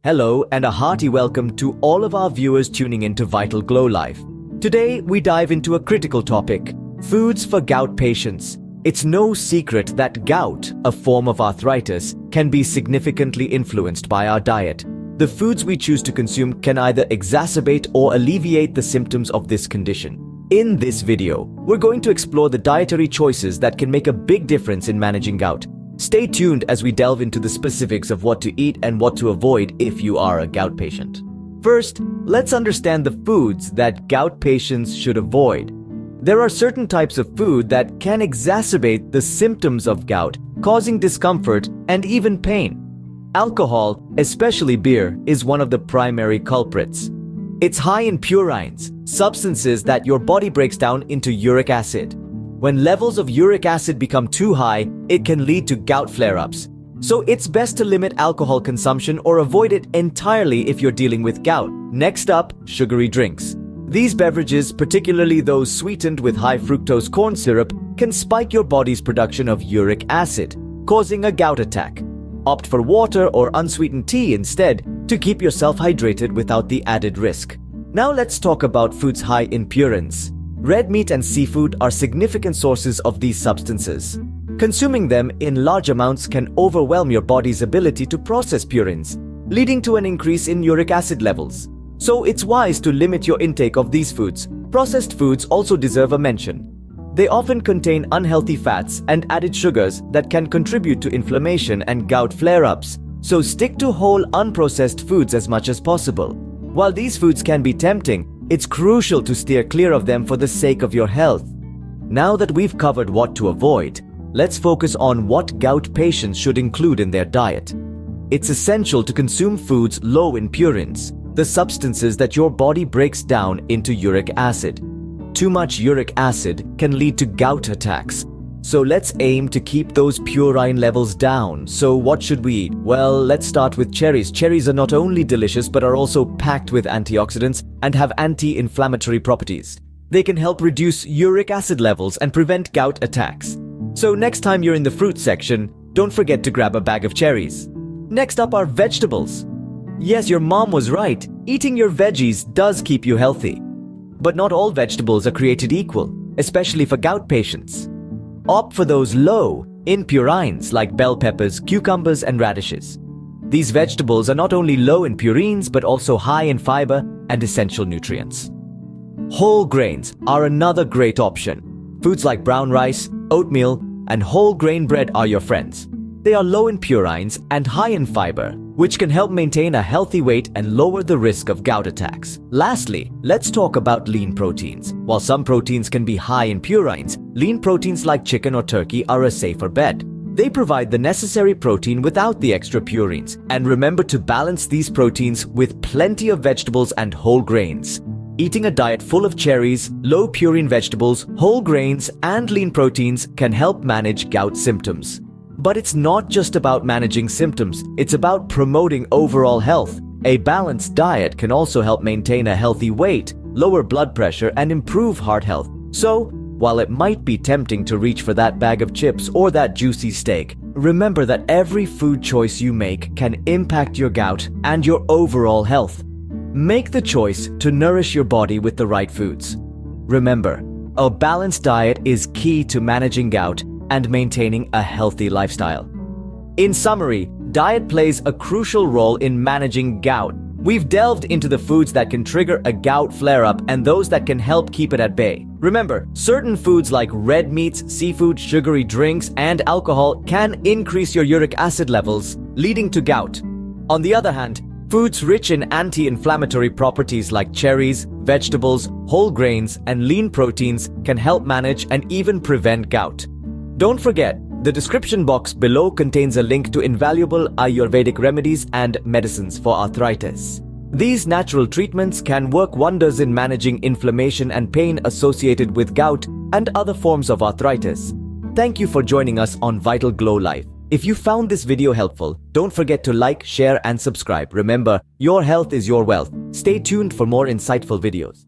Hello and a hearty welcome to all of our viewers tuning into VitalGlow Life. Today we dive into a critical topic, foods for gout patients. It's no secret that gout, a form of arthritis, can be significantly influenced by our diet. The foods we choose to consume can either exacerbate or alleviate the symptoms of this condition. In this video, we're going to explore the dietary choices that can make a big difference in managing gout. Stay tuned as we delve into the specifics of what to eat and what to avoid if you are a gout patient. First, let's understand the foods that gout patients should avoid. There are certain types of food that can exacerbate the symptoms of gout, causing discomfort and even pain. Alcohol, especially beer, is one of the primary culprits. It's high in purines, substances that your body breaks down into uric acid. When levels of uric acid become too high, it can lead to gout flare-ups. So it's best to limit alcohol consumption or avoid it entirely if you're dealing with gout. Next up, sugary drinks. These beverages, particularly those sweetened with high fructose corn syrup, can spike your body's production of uric acid, causing a gout attack. Opt for water or unsweetened tea instead to keep yourself hydrated without the added risk. Now let's talk about foods high in purines. Red meat and seafood are significant sources of these substances. Consuming them in large amounts can overwhelm your body's ability to process purines, leading to an increase in uric acid levels. So it's wise to limit your intake of these foods. Processed foods also deserve a mention. They often contain unhealthy fats and added sugars that can contribute to inflammation and gout flare-ups. So stick to whole, unprocessed foods as much as possible. While these foods can be tempting, it's crucial to steer clear of them for the sake of your health. Now that we've covered what to avoid, let's focus on what gout patients should include in their diet. It's essential to consume foods low in purines, the substances that your body breaks down into uric acid. Too much uric acid can lead to gout attacks. So let's aim to keep those purine levels down. So what should we eat? Well, let's start with cherries. Cherries are not only delicious but are also packed with antioxidants and have anti-inflammatory properties. They can help reduce uric acid levels and prevent gout attacks. So next time you're in the fruit section, don't forget to grab a bag of cherries. Next up are vegetables. Yes, your mom was right. Eating your veggies does keep you healthy. But not all vegetables are created equal, especially for gout patients. Opt for those low in purines like bell peppers, cucumbers, and radishes. These vegetables are not only low in purines but also high in fiber and essential nutrients. Whole grains are another great option. Foods like brown rice, oatmeal, and whole grain bread are your friends. They are low in purines and high in fiber, which can help maintain a healthy weight and lower the risk of gout attacks. Lastly, let's talk about lean proteins. While some proteins can be high in purines, lean proteins like chicken or turkey are a safer bet. They provide the necessary protein without the extra purines. And remember to balance these proteins with plenty of vegetables and whole grains. Eating a diet full of cherries, low purine vegetables, whole grains, and lean proteins can help manage gout symptoms. But it's not just about managing symptoms, it's about promoting overall health. A balanced diet can also help maintain a healthy weight, lower blood pressure, and improve heart health. So, while it might be tempting to reach for that bag of chips or that juicy steak, remember that every food choice you make can impact your gout and your overall health. Make the choice to nourish your body with the right foods. Remember, a balanced diet is key to managing gout and maintaining a healthy lifestyle. In summary, diet plays a crucial role in managing gout. We've delved into the foods that can trigger a gout flare-up and those that can help keep it at bay. Remember, certain foods like red meats, seafood, sugary drinks, and alcohol can increase your uric acid levels, leading to gout. On the other hand, foods rich in anti-inflammatory properties like cherries, vegetables, whole grains, and lean proteins can help manage and even prevent gout. Don't forget, the description box below contains a link to invaluable Ayurvedic remedies and medicines for arthritis. These natural treatments can work wonders in managing inflammation and pain associated with gout and other forms of arthritis. Thank you for joining us on VitalGlow Life. If you found this video helpful, don't forget to like, share, and subscribe. Remember, your health is your wealth. Stay tuned for more insightful videos.